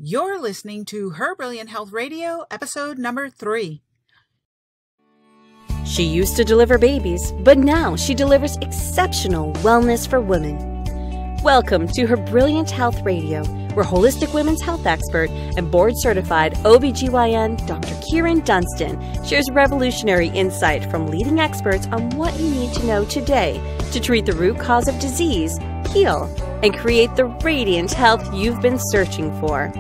You're listening to Her Brilliant Health Radio, episode number 3. She used to deliver babies, but now she delivers exceptional wellness for women. Welcome to Her Brilliant Health Radio, where holistic women's health expert and board-certified OBGYN Dr. Kyrin Dunston shares revolutionary insight from leading experts on what you need to know today to treat the root cause of disease, heal, and create the radiant health you've been searching for.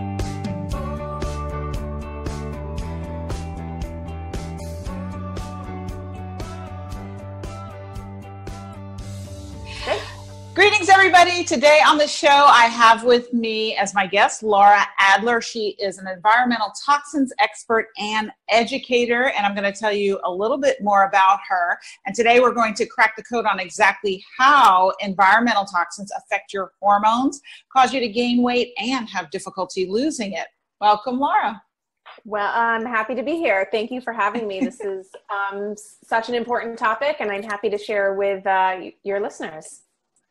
Greetings, everybody. Today on the show, I have with me as my guest, Lara Adler. She is an environmental toxins expert and educator, and I'm going to tell you a little bit more about her. And today we're going to crack the code on exactly how environmental toxins affect your hormones, cause you to gain weight, and have difficulty losing it. Welcome, Lara. Well, I'm happy to be here. Thank you for having me. This is such an important topic, and I'm happy to share with your listeners.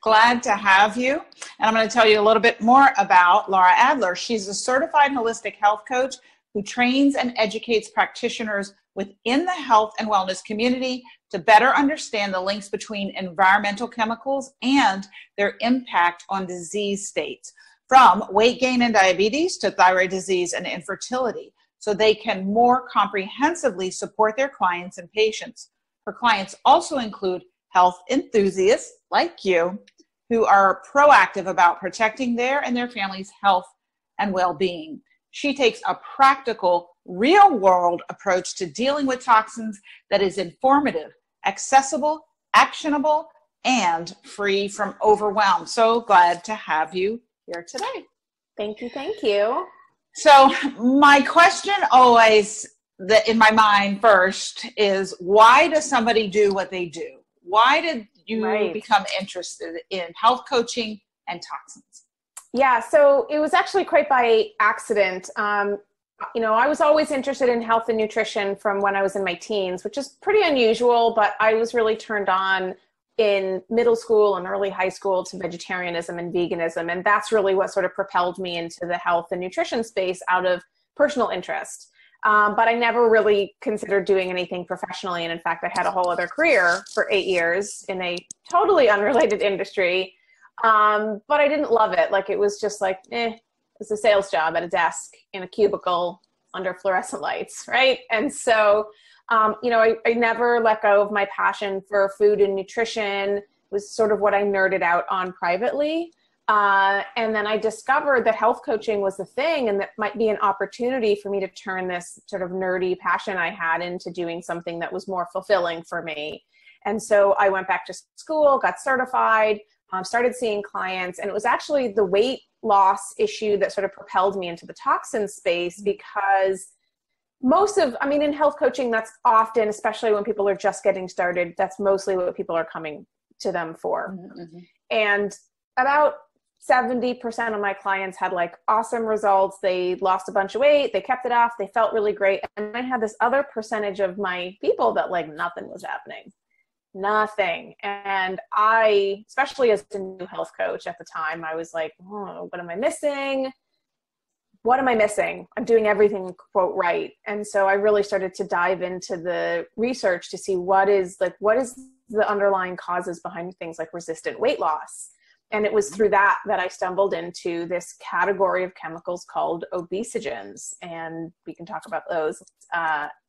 Glad to have you. And I'm going to tell you a little bit more about Lara Adler. She's a certified holistic health coach who trains and educates practitioners within the health and wellness community to better understand the links between environmental chemicals and their impact on disease states, from weight gain and diabetes to thyroid disease and infertility, so they can more comprehensively support their clients and patients. Her clients also include health enthusiasts like you who are proactive about protecting their and their family's health and well-being. She takes a practical, real-world approach to dealing with toxins that is informative, accessible, actionable, and free from overwhelm. So glad to have you here today. Thank you. Thank you. So my question always that in my mind first is, why does somebody do what they do? Why did you become interested in health coaching and toxins? Yeah, so it was actually quite by accident. I was always interested in health and nutrition from when I was in my teens, which is pretty unusual, but I was really turned on in middle school and early high school to vegetarianism and veganism. And that's really what sort of propelled me into the health and nutrition space out of personal interest. But I never really considered doing anything professionally. And in fact, I had a whole other career for 8 years in a totally unrelated industry. But I didn't love it. Like, it was just like, it's a sales job at a desk in a cubicle under fluorescent lights, right? And so, I never let go of my passion for food and nutrition. It was sort of what I nerded out on privately. And then I discovered that health coaching was the thing, and that might be an opportunity for me to turn this sort of nerdy passion I had into doing something that was more fulfilling for me. And so I went back to school, got certified, started seeing clients, and it was actually the weight loss issue that sort of propelled me into the toxin space, because in health coaching, that's often, especially when people are just getting started, that's mostly what people are coming to them for. Mm-hmm. And about 70% of my clients had like awesome results. They lost a bunch of weight. They kept it off. They felt really great. And I had this other percentage of my people that like nothing was happening. Nothing. And I, especially as a new health coach at the time, I was like, what am I missing? What am I missing? I'm doing everything, quote, right. And so I really started to dive into the research to see what is the underlying causes behind things like resistant weight loss. And it was through that I stumbled into this category of chemicals called obesogens. And we can talk about those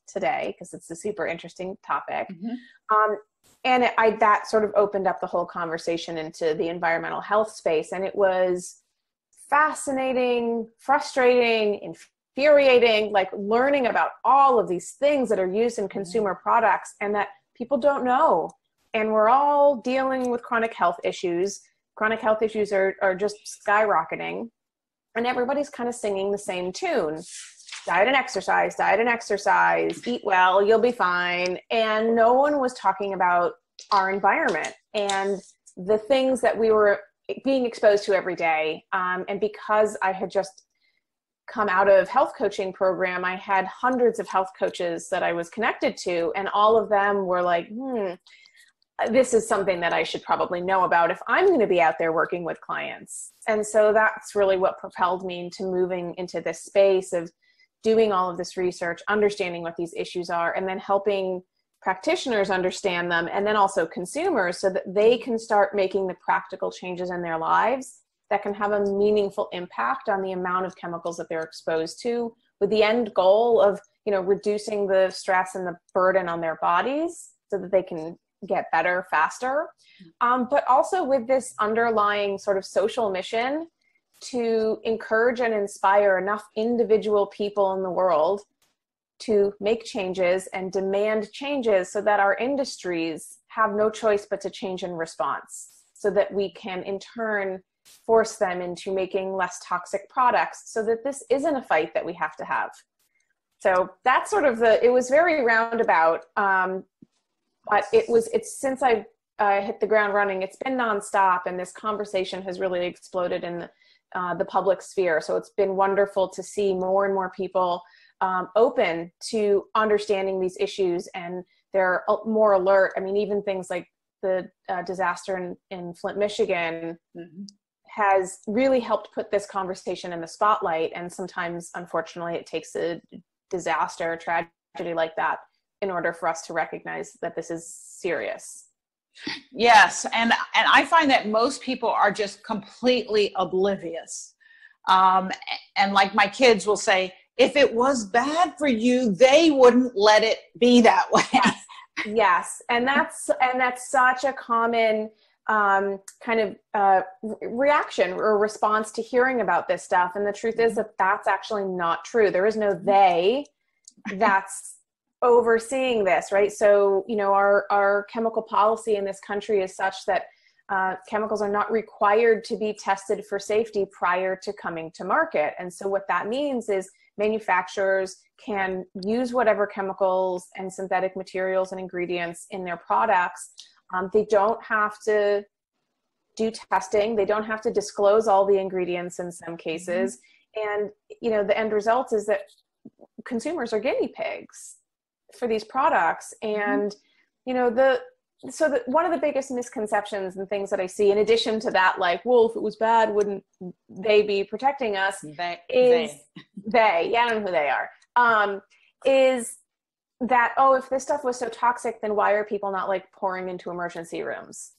today because it's a super interesting topic. Mm-hmm. That sort of opened up the whole conversation into the environmental health space. And it was fascinating, frustrating, infuriating, like learning about all of these things that are used in consumer products and that people don't know. And we're all dealing with chronic health issues. Chronic health issues are just skyrocketing, and everybody's kind of singing the same tune. Diet and exercise, eat well, you'll be fine. And no one was talking about our environment and the things that we were being exposed to every day. And because I had just come out of health coaching program, I had hundreds of health coaches that I was connected to, and all of them were like, this is something that I should probably know about if I'm going to be out there working with clients. And so that's really what propelled me into moving into this space of doing all of this research, understanding what these issues are, and then helping practitioners understand them, and then also consumers, so that they can start making the practical changes in their lives that can have a meaningful impact on the amount of chemicals that they're exposed to, with the end goal of, reducing the stress and the burden on their bodies so that they can get better faster. But also with this underlying sort of social mission to encourage and inspire enough individual people in the world to make changes and demand changes, so that our industries have no choice but to change in response, so that we can in turn force them into making less toxic products, so that this isn't a fight that we have to have. So that's sort of it was very roundabout, but it's since I've hit the ground running, it's been nonstop, and this conversation has really exploded in the public sphere. So it's been wonderful to see more and more people open to understanding these issues, and they're more alert. I mean, even things like the disaster in Flint, Michigan, has really helped put this conversation in the spotlight. And sometimes, unfortunately, it takes a disaster, tragedy like that in order for us to recognize that this is serious. Yes. And I find that most people are just completely oblivious. And like my kids will say, if it was bad for you, they wouldn't let it be that way. Yes. And that's such a common kind of reaction or response to hearing about this stuff. And the truth is that that's actually not true. There is no they that's overseeing this, right? So, our chemical policy in this country is such that chemicals are not required to be tested for safety prior to coming to market. And so what that means is manufacturers can use whatever chemicals and synthetic materials and ingredients in their products. They don't have to do testing. They don't have to disclose all the ingredients in some cases. And, the end result is that consumers are guinea pigs for these products. And, one of the biggest misconceptions and things that I see, in addition to that, like, well, if it was bad, wouldn't they be protecting us? They, yeah, I don't know who they are, is that, if this stuff was so toxic, then why are people not like pouring into emergency rooms?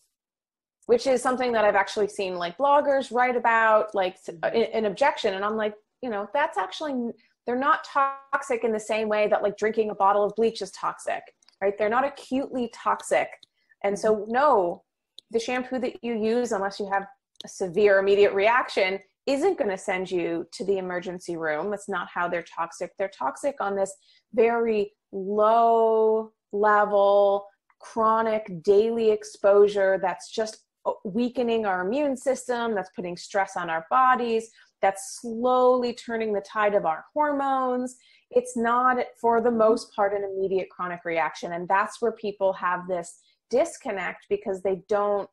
Which is something that I've actually seen like bloggers write about, like an objection. And I'm like, that's actually, they're not toxic in the same way that like drinking a bottle of bleach is toxic, right? They're not acutely toxic. And so no, the shampoo that you use, unless you have a severe immediate reaction, isn't going to send you to the emergency room. That's not how they're toxic. They're toxic on this very low level, chronic daily exposure that's just weakening our immune system, that's putting stress on our bodies, that's slowly turning the tide of our hormones. It's not, for the most part, an immediate chronic reaction. And that's where people have this disconnect, because they don't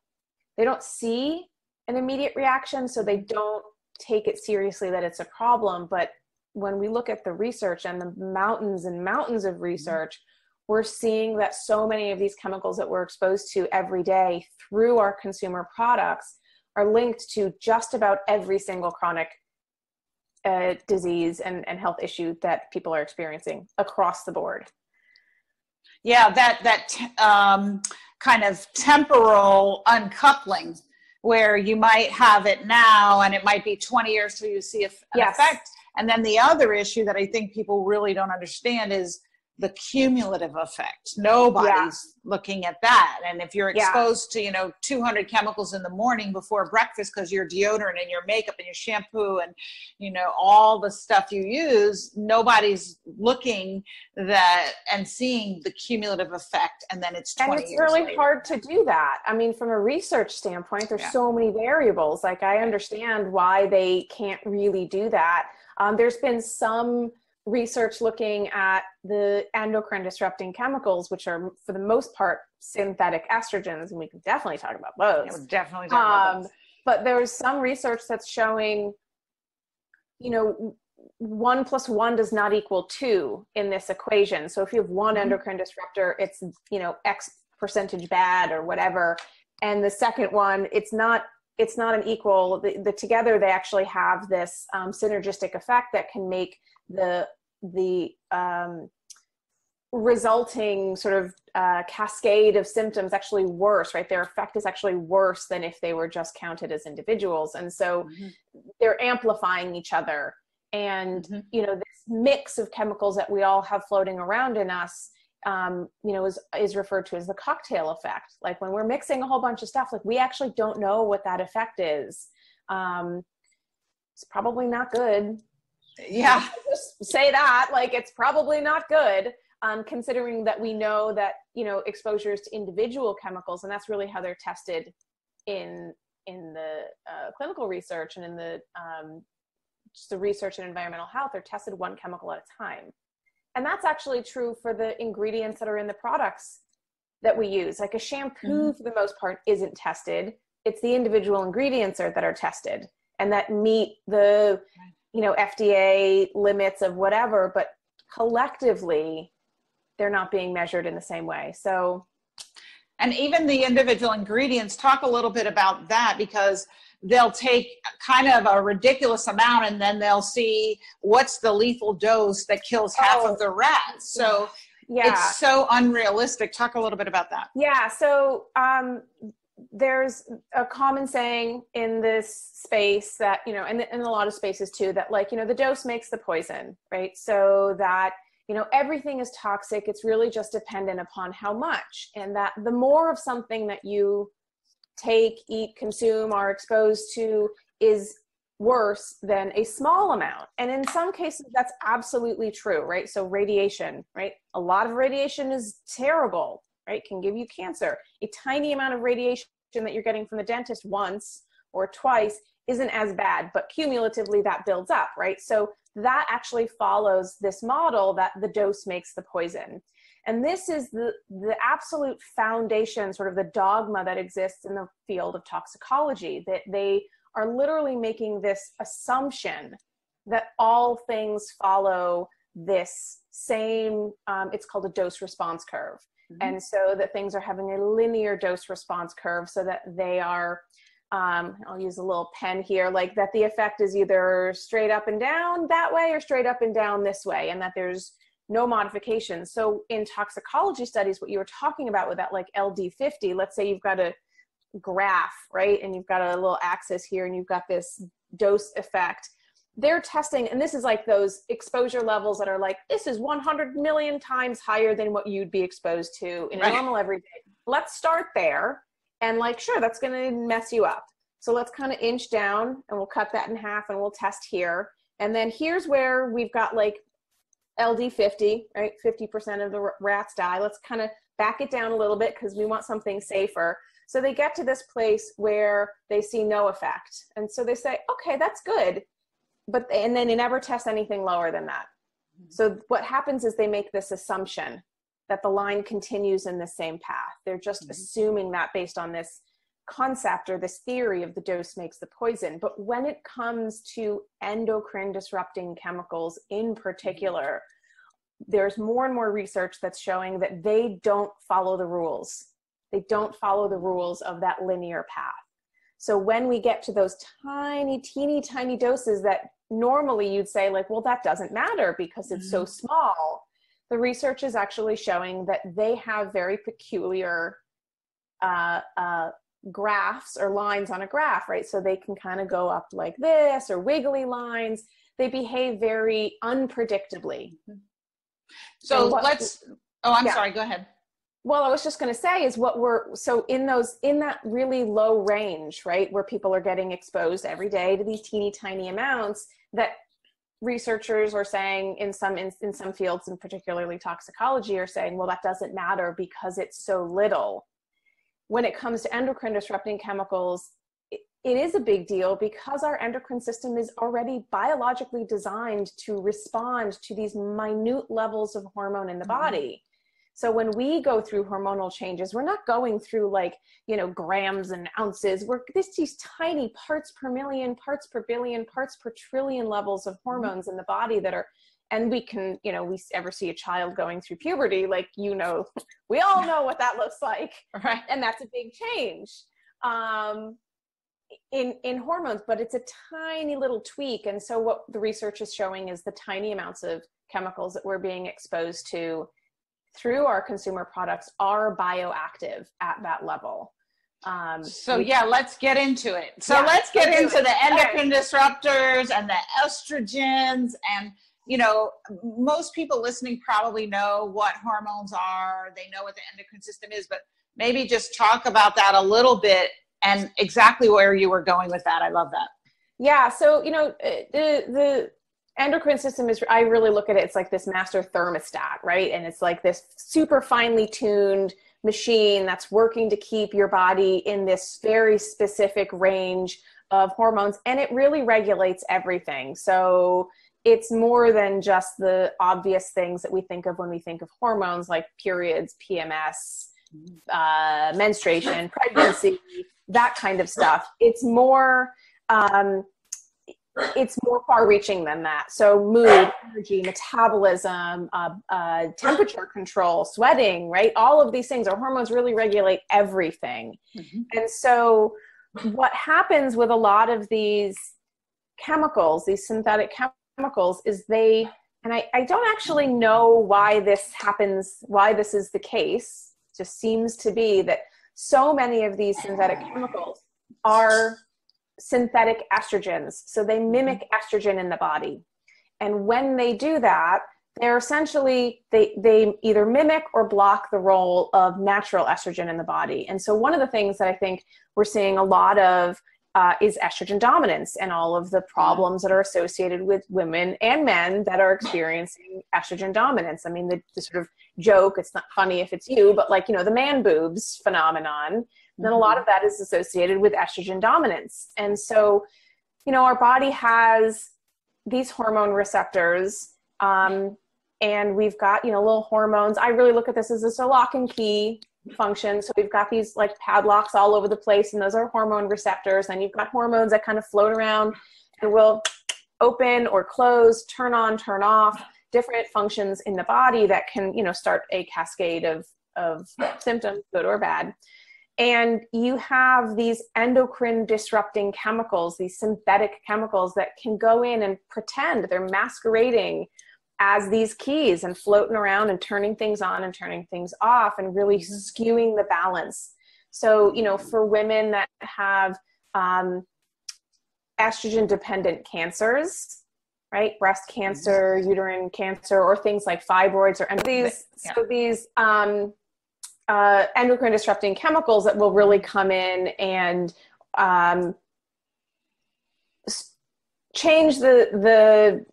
see an immediate reaction, so they don't take it seriously that it's a problem. But when we look at the research and the mountains and mountains of research, we're seeing that so many of these chemicals that we're exposed to every day through our consumer products are linked to just about every single chronic disease and health issue that people are experiencing across the board. Yeah, that kind of temporal uncoupling, where you might have it now and it might be 20 years till you see an effect. And then the other issue that I think people really don't understand is the cumulative effect. Nobody's looking at that. And if you're exposed to, 200 chemicals in the morning before breakfast because your deodorant and your makeup and your shampoo and, all the stuff you use, nobody's looking and seeing the cumulative effect. And then it's 20 years later. And it's really hard to do that. I mean, from a research standpoint, there's so many variables. Like, I understand why they can't really do that. There's been some research looking at the endocrine disrupting chemicals, which are for the most part synthetic estrogens, and we can definitely talk about those. Yeah, we're definitely talking about those. But there's some research that's showing, 1 + 1 does not equal 2 in this equation. So if you have one endocrine disruptor, it's X percentage bad or whatever. And the second one, it's not an equal, together they actually have this synergistic effect that can make the resulting sort of cascade of symptoms actually worse, right? Their effect is actually worse than if they were just counted as individuals. And so they're amplifying each other. And, you know, this mix of chemicals that we all have floating around in us, you know, is referred to as the cocktail effect. Like when we're mixing a whole bunch of stuff, like we actually don't know what that effect is. It's probably not good. Yeah. Just say that, like, it's probably not good. Considering that we know that, you know, exposures to individual chemicals, and that's really how they're tested in the clinical research and in the just the research in environmental health, they're tested one chemical at a time. And that's actually true for the ingredients that are in the products that we use. Like a shampoo, for the most part, isn't tested. It's the individual ingredients that are tested and that meet the, you know, FDA limits of whatever, but collectively, they're not being measured in the same way. So, and even the individual ingredients, talk a little bit about that, because they'll take kind of a ridiculous amount and then they'll see what's the lethal dose that kills half of the rats. So it's so unrealistic. Talk a little bit about that. Yeah. So there's a common saying in this space that, you know, and in a lot of spaces too, that like, you know, the dose makes the poison, right? So that, you know, everything is toxic. It's really just dependent upon how much. And that the more of something that you take, eat, consume, are exposed to is worse than a small amount. And in some cases, that's absolutely true, right? So radiation, right? A lot of radiation is terrible, right? Can give you cancer. A tiny amount of radiation that you're getting from the dentist once or twice isn't as bad, but cumulatively that builds up, right? So that actually follows this model that the dose makes the poison. And this is the absolute foundation, sort of the dogma that exists in the field of toxicology, that they are literally making this assumption that all things follow this same, it's called a dose response curve. And so that things are having a linear dose response curve, so that they are, I'll use a little pen here, like that the effect is either straight up and down that way or straight up and down this way, and that there's no modification. So in toxicology studies, what you were talking about with that like LD50, let's say you've got a graph, right? And you've got a little axis here and you've got this dose effect. They're testing, and this is like those exposure levels that are like, this is 100 million times higher than what you'd be exposed to in a normal everyday. Let's start there. And like, sure, that's going to mess you up. So let's kind of inch down and we'll cut that in half and we'll test here. And then here's where we've got like LD50, right? 50% of the rats die. Let's kind of back it down a little bit because we want something safer. So they get to this place where they see no effect. And so they say, okay, that's good. And then they never test anything lower than that. So what happens is they make this assumption that the line continues in the same path. They're just assuming that based on this concept or this theory of the dose makes the poison. But when it comes to endocrine disrupting chemicals in particular, there's more and more research that's showing that they don't follow the rules. They don't follow the rules of that linear path. So when we get to those tiny, teeny tiny doses that normally you'd say like, well, that doesn't matter because it's so small, the research is actually showing that they have very peculiar graphs or lines on a graph, right? So they can kind of go up like this or wiggly lines. They behave very unpredictably. So sorry, go ahead. Well, I was just going to say is so in that really low range, right, where people are getting exposed every day to these teeny tiny amounts, that researchers are saying in some fields, and particularly toxicology, are saying, well, that doesn't matter because it's so little. When it comes to endocrine disrupting chemicals, it is a big deal because our endocrine system is already biologically designed to respond to these minute levels of hormone in the body. So when we go through hormonal changes, we're not going through like, you know, grams and ounces. We're these tiny parts per million, parts per billion, parts per trillion levels of hormones in the body that are, and we can, you know, we ever see a child going through puberty, like, you know, we all know what that looks like. Right. And that's a big change in hormones, but it's a tiny little tweak. And so what the research is showing is the tiny amounts of chemicals that we're being exposed to through our consumer products are bioactive at that level. Let's get into it. Let's get into the endocrine disruptors and the estrogens. And, you know, most people listening probably know what hormones are. They know what the endocrine system is, but maybe just talk about that a little bit and exactly where you were going with that. I love that. Yeah. So, you know, the endocrine system is, I really look at it, it's like this master thermostat, right? And it's like this super finely tuned machine that's working to keep your body in this very specific range of hormones. And it really regulates everything. So it's more than just the obvious things that we think of when we think of hormones, like periods, PMS, menstruation, pregnancy, that kind of stuff. It's more far-reaching than that. So mood, energy, metabolism, temperature control, sweating, right? All of these things, our hormones really regulate everything. Mm-hmm. And so what happens with a lot of these chemicals, these synthetic chemicals, is they, and I don't actually know why this happens, why this is the case. It just seems to be that so many of these synthetic chemicals are synthetic estrogens. So they mimic estrogen in the body. And when they do that, they're essentially, they either mimic or block the role of natural estrogen in the body. And so one of the things that I think we're seeing a lot of is estrogen dominance and all of the problems that are associated with women and men that are experiencing estrogen dominance. I mean, the sort of joke, it's not funny if it's you, but like, you know, the man boobs phenomenon, then a lot of that is associated with estrogen dominance. And so, you know, our body has these hormone receptors, and we've got, you know, little hormones. I really look at this as a lock and key function. So we've got these like padlocks all over the place, and those are hormone receptors. And you've got hormones that kind of float around and will open or close, turn on, turn off, different functions in the body that can, you know, start a cascade of symptoms, good or bad. And you have these endocrine disrupting chemicals, these synthetic chemicals that can go in and pretend they're masquerading as these keys and floating around and turning things on and turning things off and really skewing the balance. So, you know, for women that have estrogen dependent cancers, right? Breast cancer, uterine cancer, or things like fibroids or these, so these endocrine disrupting chemicals that will really come in and change the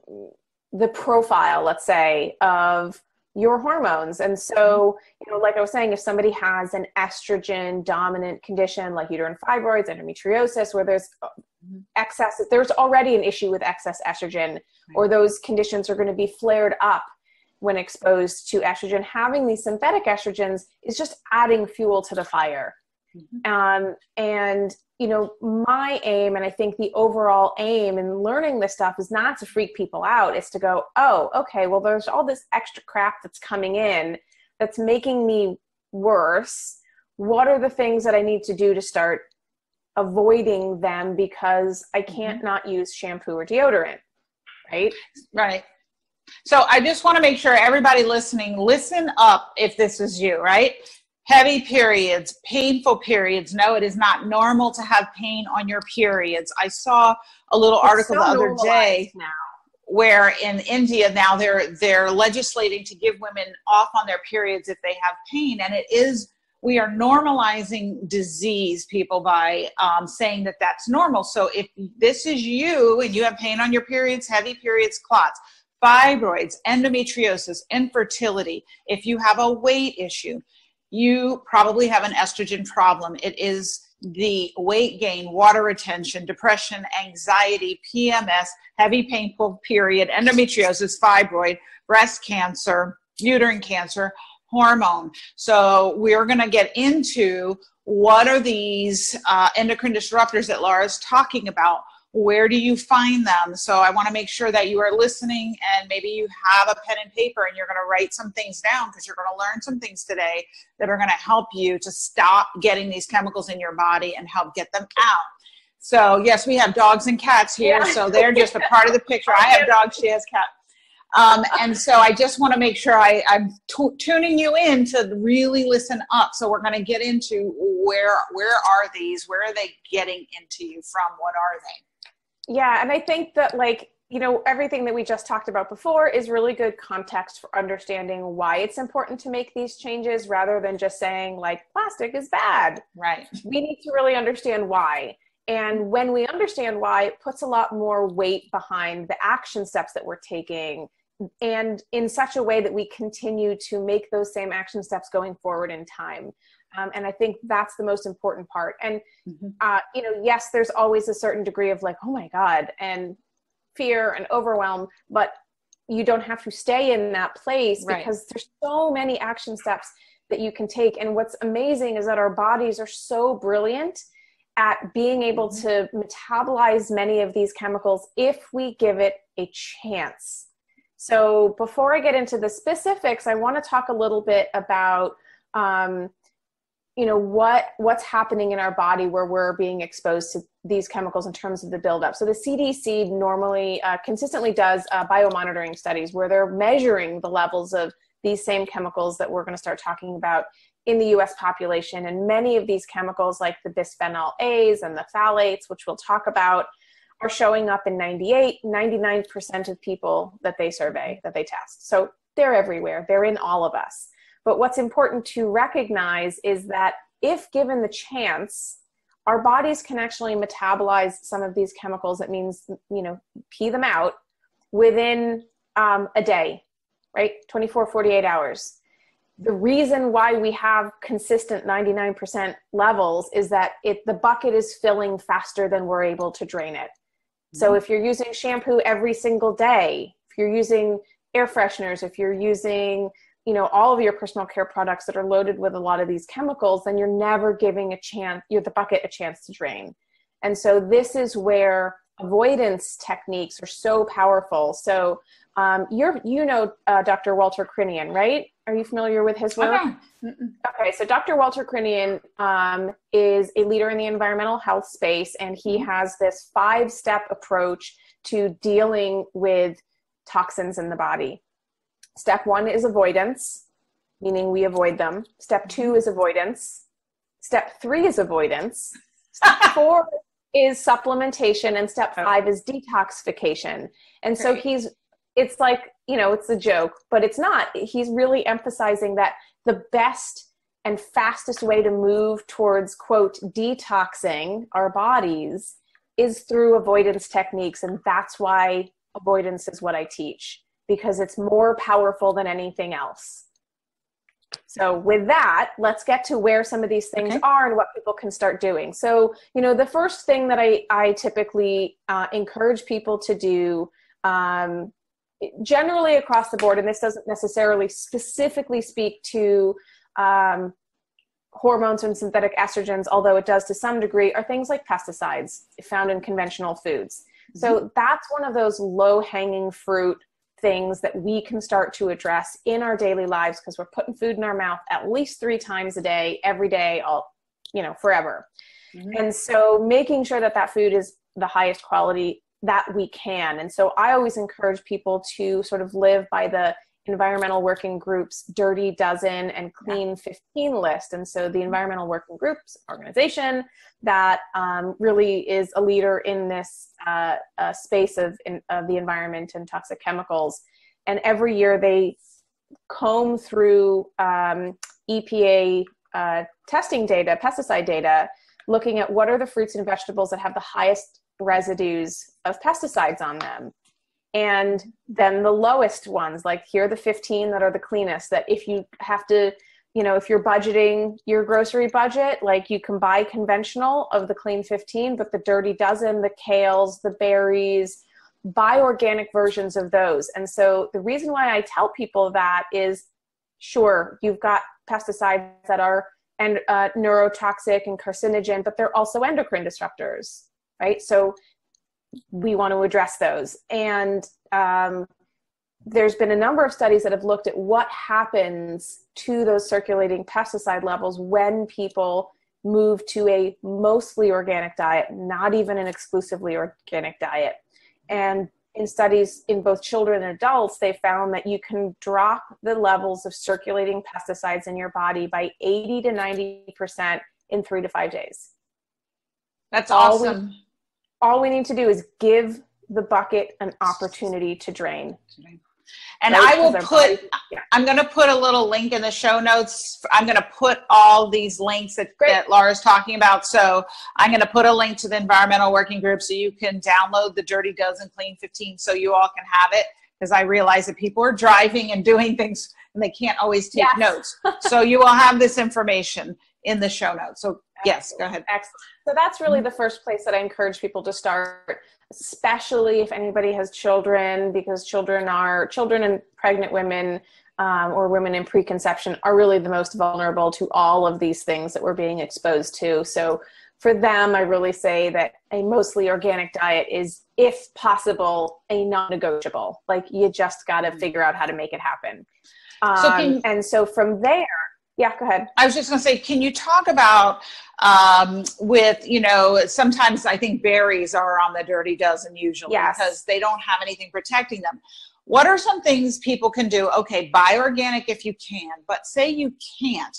profile, let's say, of your hormones. And so, you know, like I was saying, if somebody has an estrogen dominant condition like uterine fibroids, endometriosis, where there's excess, there's already an issue with excess estrogen, or those conditions are going to be flared up when exposed to estrogen, having these synthetic estrogens is just adding fuel to the fire. And, you know, my aim, and I think the overall aim in learning this stuff is not to freak people out. It's to go, oh, okay, well, there's all this extra crap that's coming in that's making me worse. What are the things that I need to do to start avoiding them, because I can't not use shampoo or deodorant, right? Right. So I just want to make sure everybody listening, listen up if this is you, right? Heavy periods, painful periods. No, it is not normal to have pain on your periods. I saw a little article the other day where in India now they're legislating to give women off on their periods if they have pain. And it is, we are normalizing disease, people, by saying that that's normal. So if this is you and you have pain on your periods, heavy periods, clots, fibroids, endometriosis, infertility, if you have a weight issue, you probably have an estrogen problem. It is the weight gain, water retention, depression, anxiety, PMS, heavy painful period, endometriosis, fibroid, breast cancer, uterine cancer, hormone. So we're going to get into what are these endocrine disruptors that Lara's talking about. Where do you find them? So I want to make sure that you are listening, and maybe you have a pen and paper and you're going to write some things down, because you're going to learn some things today that are going to help you to stop getting these chemicals in your body and help get them out. So yes, we have dogs and cats here. Yeah. So they're just a part of the picture. I have dogs, she has cats. And so I just want to make sure I'm tuning you in to really listen up. So we're going to get into where are these? Where are they getting into you from? What are they? Yeah. And I think that, like, you know, everything that we just talked about before is really good context for understanding why it's important to make these changes, rather than just saying, like, plastic is bad. Right. We need to really understand why. And when we understand why, it puts a lot more weight behind the action steps that we're taking, and in such a way that we continue to make those same action steps going forward in time. And I think that's the most important part. And, you know, yes, there's always a certain degree of, like, oh my God, and fear and overwhelm, but you don't have to stay in that place, right? Because there's so many action steps that you can take. And what's amazing is that our bodies are so brilliant at being able to metabolize many of these chemicals if we give it a chance. So before I get into the specifics, I want to talk a little bit about, you know, what's happening in our body where we're being exposed to these chemicals in terms of the buildup. So the CDC normally consistently does biomonitoring studies where they're measuring the levels of these same chemicals that we're going to start talking about in the US population. And many of these chemicals, like the bisphenol A's and the phthalates, which we'll talk about, are showing up in 99% of people that they survey, that they test. So they're everywhere. They're in all of us. But what's important to recognize is that if given the chance, our bodies can actually metabolize some of these chemicals. That means, you know, pee them out within a day, right? 24, 48 hours. The reason why we have consistent 99% levels is that the bucket is filling faster than we're able to drain it. So if you're using shampoo every single day, if you're using air fresheners, if you're using, you know, all of your personal care products that are loaded with a lot of these chemicals, then you're never giving the bucket a chance to drain. And so this is where avoidance techniques are so powerful. So you know Dr. Walter Crinian, right? Are you familiar with his work? Okay, so Dr. Walter Crinian is a leader in the environmental health space, and he has this 5-step approach to dealing with toxins in the body. Step 1 is avoidance, meaning we avoid them. Step 2 is avoidance. Step 3 is avoidance. Step 4 is supplementation, and step 5 is detoxification. And so it's like, you know, it's a joke, but it's not. He's really emphasizing that the best and fastest way to move towards, quote, detoxing our bodies is through avoidance techniques. And that's why avoidance is what I teach, because it's more powerful than anything else. So with that, let's get to where some of these things are and what people can start doing. So, you know, the first thing that I typically encourage people to do, generally across the board, and this doesn't necessarily specifically speak to hormones and synthetic estrogens, although it does to some degree, are things like pesticides found in conventional foods. So that's one of those low-hanging fruit things that we can start to address in our daily lives, because we're putting food in our mouth at least 3 times a day, every day, forever. And so making sure that that food is the highest quality that we can. And so I always encourage people to sort of live by the Environmental Working Group's Dirty Dozen and Clean 15 list. And so the Environmental Working Group's organization that really is a leader in this space of the environment and toxic chemicals. And every year they comb through EPA testing data, pesticide data, looking at what are the fruits and vegetables that have the highest residues of pesticides on them. And then the lowest ones, like here are the 15 that are the cleanest, that if you have to, you know, if you're budgeting your grocery budget, like you can buy conventional of the clean 15, but the Dirty Dozen, the kales, the berries, buy organic versions of those. And so the reason why I tell people that is sure, you've got pesticides that are neurotoxic and carcinogen, but they're also endocrine disruptors, right? So we want to address those. And there's been a number of studies that have looked at what happens to those circulating pesticide levels when people move to a mostly organic diet, not even an exclusively organic diet. And in studies in both children and adults, they found that you can drop the levels of circulating pesticides in your body by 80 to 90% in 3 to 5 days. That's awesome. All we need to do is give the bucket an opportunity to drain. And right? I will put, I'm going to put a little link in the show notes. I'm going to put all these links that Lara's talking about. So I'm going to put a link to the environmental working group so you can download the Dirty Dozen Clean 15 so you all can have it. Because I realize that people are driving and doing things and they can't always take notes. So you will have this information in the show notes. So yes, go ahead. Excellent. So that's really the first place that I encourage people to start, especially if anybody has children, because children and pregnant women or women in preconception are really the most vulnerable to all of these things that we're being exposed to. So for them, I really say that a mostly organic diet is, if possible, a non-negotiable. Like, you just got to figure out how to make it happen. And so from there, yeah, go ahead. I was just going to say, can you talk about with, sometimes I think berries are on the Dirty Dozen usually because they don't have anything protecting them. What are some things people can do? Okay, buy organic if you can, but say you can't.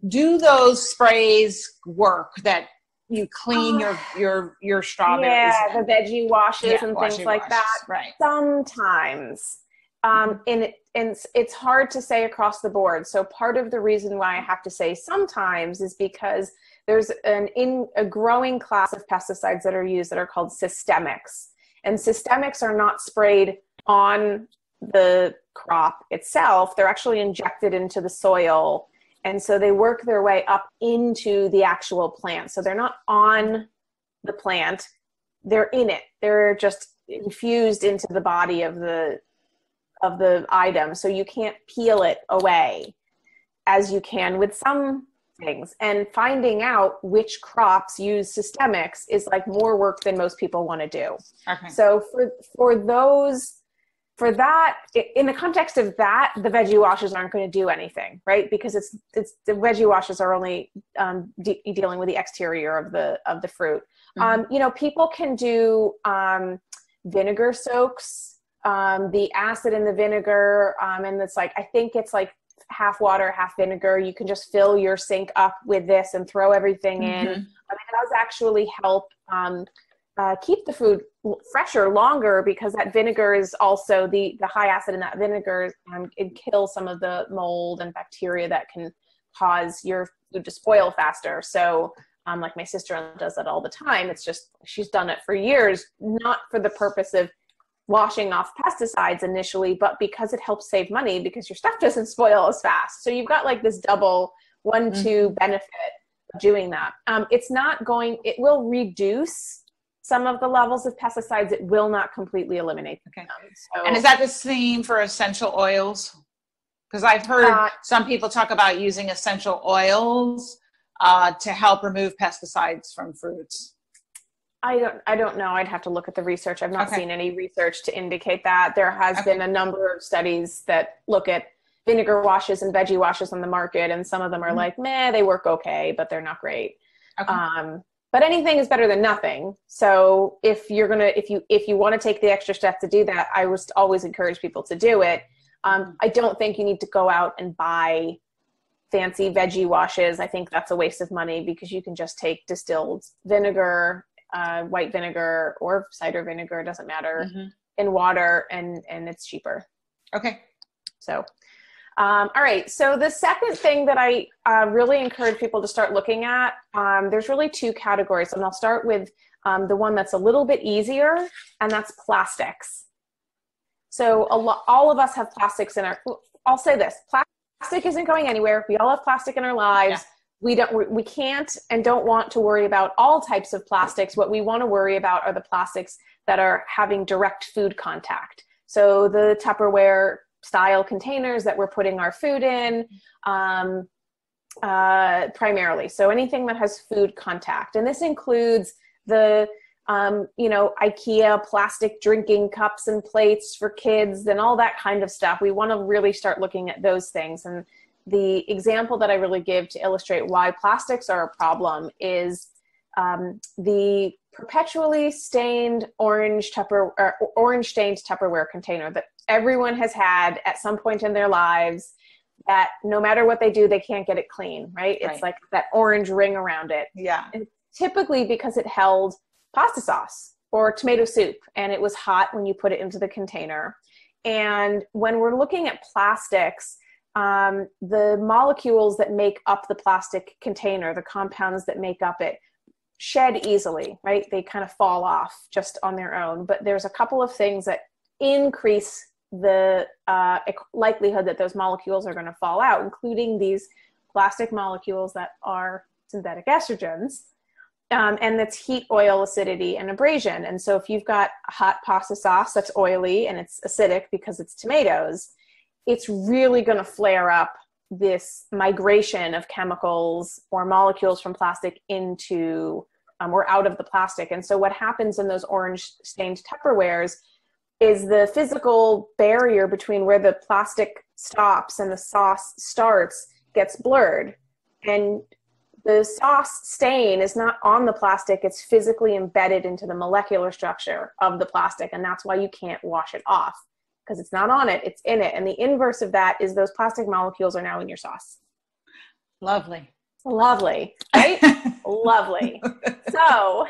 Do those sprays work that you clean your strawberries? Yeah, the veggie washes and things like that. Right. Sometimes. And it's hard to say across the board. So part of the reason why I have to say sometimes is because there's a growing class of pesticides that are used that are called systemics. And systemics are not sprayed on the crop itself. They're actually injected into the soil. And so they work their way up into the actual plant. So they're not on the plant. They're in it. They're just infused into the body of the item. So you can't peel it away as you can with some things. And finding out which crops use systemics is like more work than most people want to do. Okay. So for that, in the context of that, the veggie washes aren't going to do anything, right? Because it's the veggie washes are only dealing with the exterior of the fruit. Mm-hmm. People can do vinegar soaks. The acid in the vinegar, and it's like, I think it's like half water, half vinegar. You can just fill your sink up with this and throw everything in. It does actually help keep the food fresher longer, because that vinegar is also the high acid in that vinegar it kills some of the mold and bacteria that can cause your food to spoil faster. So like my sister does that all the time. It's just, she's done it for years, not for the purpose of washing off pesticides initially, but because it helps save money because your stuff doesn't spoil as fast. So you've got like this double 1-2 benefit of doing that. It will reduce some of the levels of pesticides. It will not completely eliminate them. So, and is that the same for essential oils? Because I've heard some people talk about using essential oils to help remove pesticides from fruits. I don't know. I'd have to look at the research. I've not seen any research to indicate that. There has been a number of studies that look at vinegar washes and veggie washes on the market, and some of them are like, meh, they work okay, but they're not great. But anything is better than nothing. So if you want to take the extra step to do that, I would always encourage people to do it. I don't think you need to go out and buy fancy veggie washes. I think that's a waste of money, because you can just take distilled vinegar, white vinegar or cider vinegar, it doesn't matter, in water, and it's cheaper. Okay. So, all right. So the second thing that I really encourage people to start looking at, there's really 2 categories, and I'll start with the one that's a little bit easier, and that's plastics. So all of us have plastics in I'll say this, plastic isn't going anywhere. We all have plastic in our lives. Yeah. We can't and don't want to worry about all types of plastics. What we want to worry about are the plastics that are having direct food contact. So the Tupperware style containers that we're putting our food in, primarily. So anything that has food contact. And this includes the, IKEA plastic drinking cups and plates for kids and all that kind of stuff. We want to really start looking at those things. And the example that I really give to illustrate why plastics are a problem is the perpetually stained orange stained Tupperware container that everyone has had at some point in their lives, that no matter what they do, they can't get it clean, right? It's like that orange ring around it. Yeah. And typically because it held pasta sauce or tomato soup, and it was hot when you put it into the container. And when we're looking at plastics, the molecules that make up the plastic container, the compounds that make up it, shed easily, right? They kind of fall off just on their own. But there's a couple of things that increase the likelihood that those molecules are going to fall out, including these plastic molecules that are synthetic estrogens. And that's heat, oil, acidity, and abrasion. And so if you've got hot pasta sauce that's oily and it's acidic because it's tomatoes, it's really going to flare up this migration of chemicals or molecules from plastic into or out of the plastic. And so what happens in those orange stained Tupperwares is the physical barrier between where the plastic stops and the sauce starts gets blurred. And the sauce stain is not on the plastic, it's physically embedded into the molecular structure of the plastic. And that's why you can't wash it off, because it's not on it, it's in it. And the inverse of that is those plastic molecules are now in your sauce. Lovely. Lovely, right? Lovely. So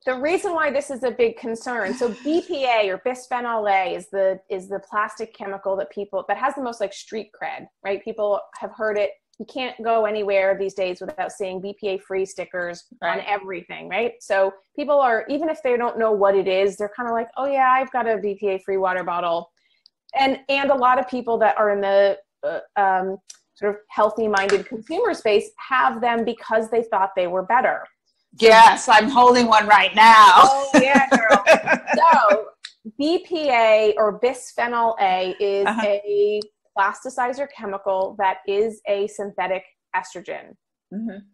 the reason why this is a big concern, so BPA or bisphenol A is the plastic chemical that has the most like street cred, right? People have heard it. You can't go anywhere these days without seeing BPA-free stickers on everything, right? So people are, even if they don't know what it is, they're kind of like, oh yeah, I've got a BPA-free water bottle. And a lot of people that are in the sort of healthy-minded consumer space have them because they thought they were better. Yes, I'm holding one right now. Oh yeah, girl. So BPA or bisphenol A is a plasticizer chemical that is a synthetic estrogen,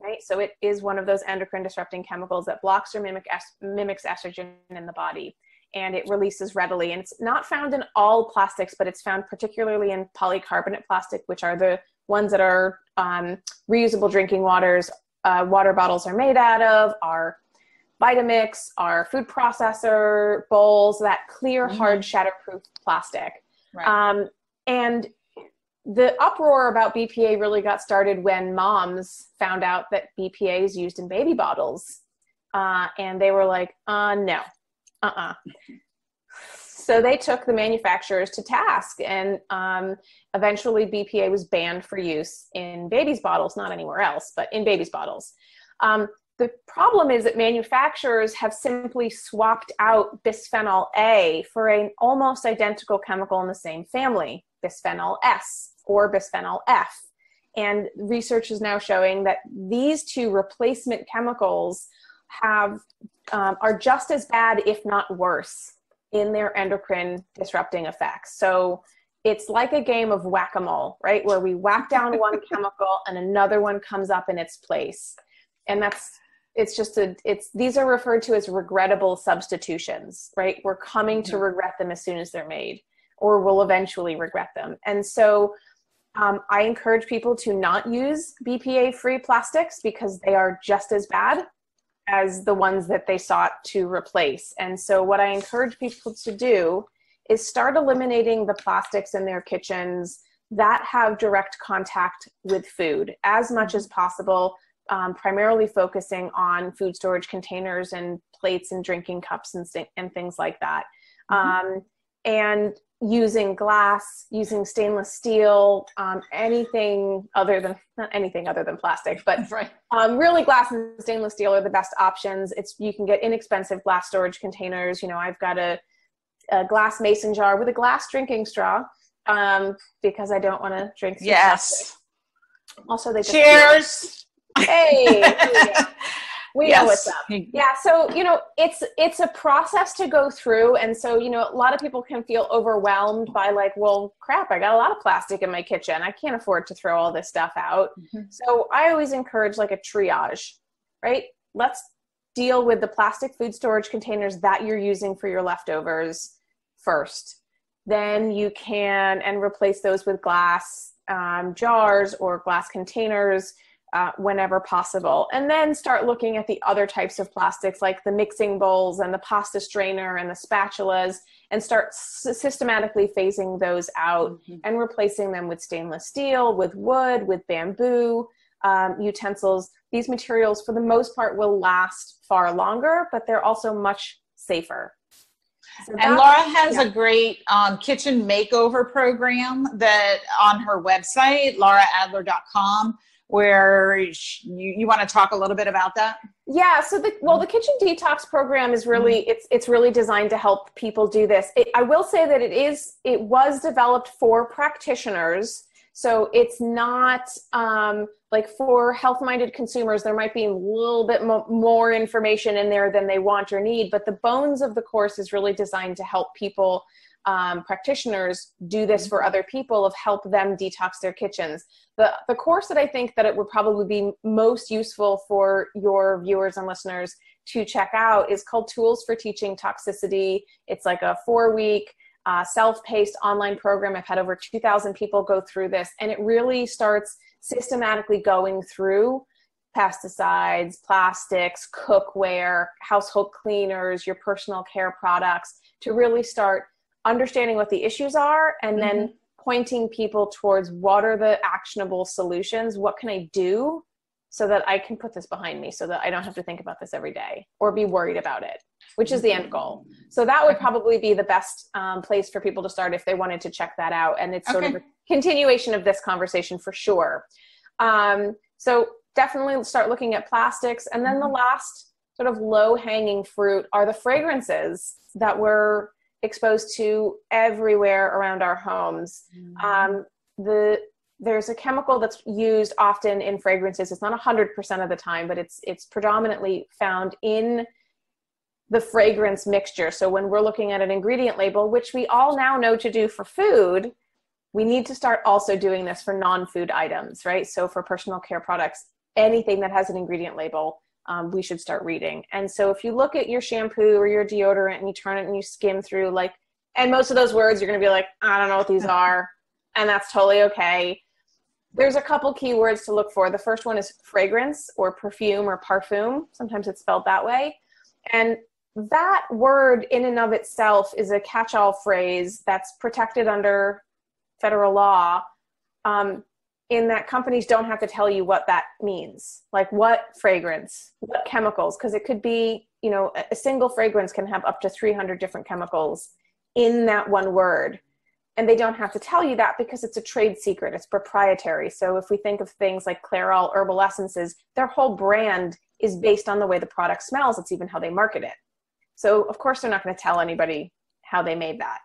right? So it is one of those endocrine disrupting chemicals that blocks or mimics estrogen in the body, and it releases readily. And it's not found in all plastics, but it's found particularly in polycarbonate plastic, which are the ones that are reusable drinking water bottles are made out of, our Vitamix, our food processor bowls, that clear, hard, shatterproof plastic. Right. And the uproar about BPA really got started when moms found out that BPA is used in baby bottles. And they were like, no, So they took the manufacturers to task, and eventually BPA was banned for use in babies' bottles, not anywhere else, but in babies' bottles. The problem is that manufacturers have simply swapped out bisphenol A for an almost identical chemical in the same family, bisphenol S or bisphenol F. And research is now showing that these two replacement chemicals are just as bad, if not worse, in their endocrine disrupting effects. So it's like a game of whack-a-mole, right? Where we whack down one chemical and another one comes up in its place. And these are referred to as regrettable substitutions, right? We're coming to regret them as soon as they're made, or we'll eventually regret them. And so I encourage people to not use BPA-free plastics because they are just as bad as the ones that they sought to replace. And so what I encourage people to do is start eliminating the plastics in their kitchens that have direct contact with food as much as possible, primarily focusing on food storage containers and plates and drinking cups and things like that. And using glass, using stainless steel, not anything other than plastic, but really glass and stainless steel are the best options. You can get inexpensive glass storage containers. You know, I've got a glass mason jar with a glass drinking straw because I don't want to drink. Yes. Plastic. Also, they just cheers. Hey. We yes. know what's up. Yeah. So, it's a process to go through. And so, a lot of people can feel overwhelmed by like, well, crap, I got a lot of plastic in my kitchen. I can't afford to throw all this stuff out. Mm-hmm. So I always encourage like a triage, right? Let's deal with the plastic food storage containers that you're using for your leftovers first. Then you can replace those with glass jars or glass containers whenever possible. And then start looking at the other types of plastics like the mixing bowls and the pasta strainer and the spatulas, and start systematically phasing those out mm-hmm. and replacing them with stainless steel, with wood, with bamboo utensils. These materials, for the most part, will last far longer, but they're also much safer. So and Lara has a great kitchen makeover program that on her website, laraadler.com, where you want to talk a little bit about that? Yeah. So the kitchen detox program is really, it's really designed to help people do this. I will say that it was developed for practitioners. So it's not like for health-minded consumers, there might be a little bit more information in there than they want or need, but the bones of the course is really designed to help people, practitioners, do this for other people, of help them detox their kitchens. The course that I think that it would probably be most useful for your viewers and listeners to check out is called Tools for Teaching Toxicity. It's like a 4-week self-paced online program. I've had over 2,000 people go through this, and it really starts systematically going through pesticides, plastics, cookware, household cleaners, your personal care products, to really start understanding what the issues are, and mm-hmm. then pointing people towards what are the actionable solutions, what can I do so that I can put this behind me, so that I don't have to think about this every day or be worried about it, which is the end goal. So that would probably be the best place for people to start if they wanted to check that out. And it's sort of a continuation of this conversation for sure. So definitely start looking at plastics. And then the last sort of low-hanging fruit are the fragrances that we're exposed to everywhere around our homes. There's a chemical that's used often in fragrances. It's not 100% of the time, but it's predominantly found in the fragrance mixture. So when we're looking at an ingredient label, which we all now know to do for food, we need to start also doing this for non-food items, right? So for personal care products, anything that has an ingredient label, we should start reading. And so if you look at your shampoo or your deodorant and you turn it and you skim through, like, and most of those words, you're going to be like, I don't know what these are. And that's totally okay. There's a couple keywords to look for. The first one is fragrance or perfume or parfum. Sometimes it's spelled that way. And that word in and of itself is a catch-all phrase that's protected under federal law, in that companies don't have to tell you what that means. Like what fragrance, what chemicals, because it could be, a single fragrance can have up to 300 different chemicals in that one word. And they don't have to tell you that because it's a trade secret. It's proprietary. So if we think of things like Clairol herbal essences, their whole brand is based on the way the product smells. It's even how they market it. So of course they're not going to tell anybody how they made that.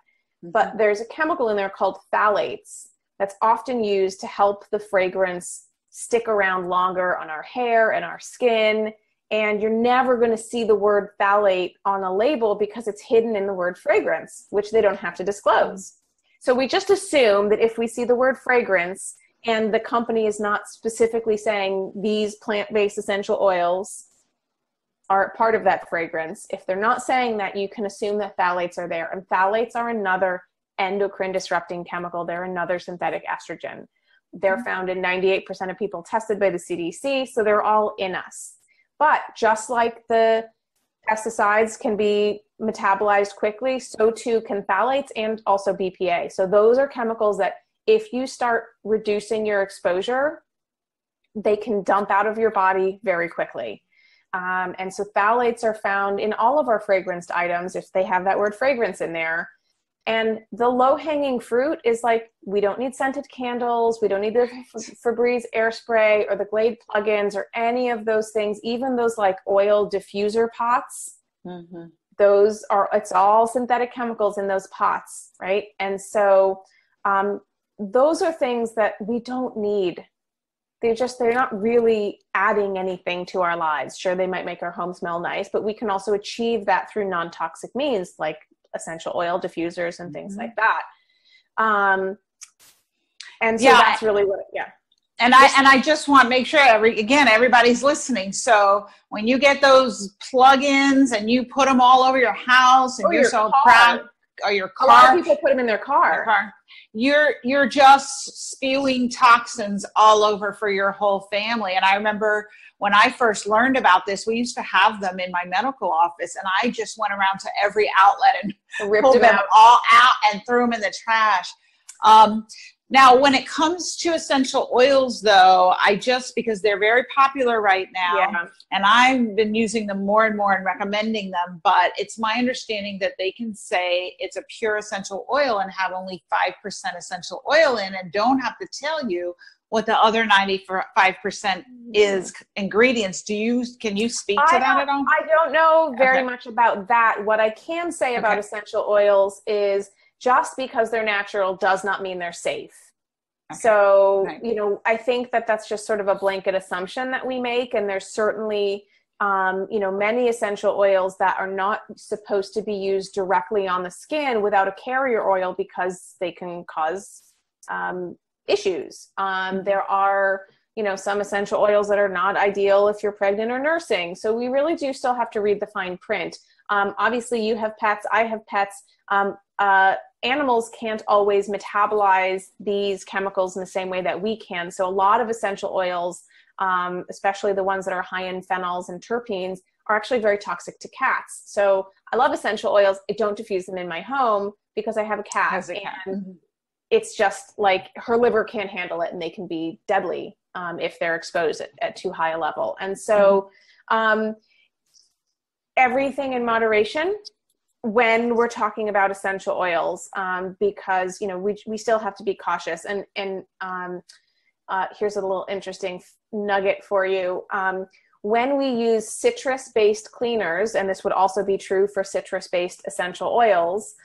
Mm-hmm. But there's a chemical in there called phthalates that's often used to help the fragrance stick around longer on our hair and our skin. And you're never going to see the word phthalate on a label because it's hidden in the word fragrance, which they don't have to disclose. So we just assume that if we see the word fragrance and the company is not specifically saying these plant-based essential oils are part of that fragrance, if they're not saying that, you can assume that phthalates are there. And phthalates are another endocrine disrupting chemical. They're another synthetic estrogen. They're found in 98% of people tested by the CDC, so they're all in us. But just like the pesticides can be metabolized quickly, so too can phthalates and also BPA. So those are chemicals that if you start reducing your exposure, they can dump out of your body very quickly. And so phthalates are found in all of our fragranced items if they have that word fragrance in there. And the low-hanging fruit is like, we don't need scented candles, we don't need the Febreze air spray or the Glade plugins or any of those things, even those like oil diffuser pots. Mm-hmm. It's all synthetic chemicals in those pots, right? And so those are things that we don't need they're not really adding anything to our lives. Sure, they might make our home smell nice, but we can also achieve that through non-toxic means like essential oil diffusers and things like that. And so that's really what, And I just want to make sure everybody's listening. So when you get those plugins and you put them all over your house and you're so proud, or your car, a lot of people put them in their car. You're just spewing toxins all over for your whole family. And I remember when I first learned about this, we used to have them in my medical office, and I just went around to every outlet and pulled them all out and threw them in the trash. Now, when it comes to essential oils, though, because they're very popular right now, and I've been using them more and more and recommending them, but it's my understanding that they can say it's a pure essential oil and have only 5% essential oil in, and don't have to tell you what the other 95% is ingredients. Can you speak to that at all? I don't know very much about that. What I can say about essential oils is just because they're natural does not mean they're safe. So, I think that that's just sort of a blanket assumption that we make. And there's certainly, many essential oils that are not supposed to be used directly on the skin without a carrier oil because they can cause issues. There are, some essential oils that are not ideal if you're pregnant or nursing. So we really do still have to read the fine print. Obviously you have pets, I have pets. Animals can't always metabolize these chemicals in the same way that we can. So a lot of essential oils, especially the ones that are high in phenols and terpenes, are actually very toxic to cats. So I love essential oils. I don't diffuse them in my home because I have a cat. And it's just like her liver can't handle it, and they can be deadly if they're exposed at too high a level. And so everything in moderation when we're talking about essential oils, because, we still have to be cautious. And here's a little interesting nugget for you. When we use citrus-based cleaners, and this would also be true for citrus-based essential oils,